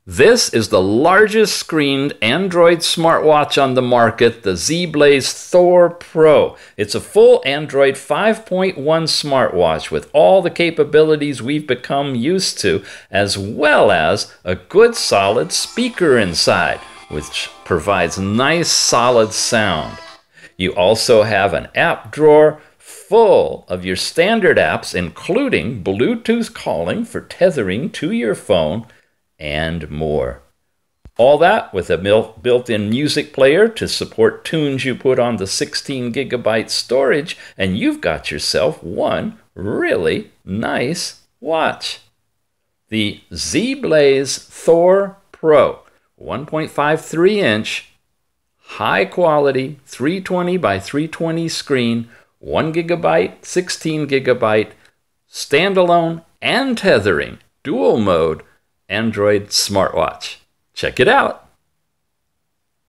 This is the largest screened Android smartwatch on the market, the ZEBLAZE THOR Pro. It's a full Android 5.1 smartwatch with all the capabilities we've become used to, as well as a good solid speaker inside, which provides nice solid sound. You also have an app drawer full of your standard apps, including Bluetooth calling for tethering to your phone, and more. All that with a built-in music player to support tunes you put on the 16 gigabyte storage, and you've got yourself one really nice watch. The ZEBLAZE THOR Pro 1.53 inch high quality 320 by 320 screen, 1 gigabyte, 16 gigabyte, standalone and tethering, dual mode Android smartwatch. Check it out.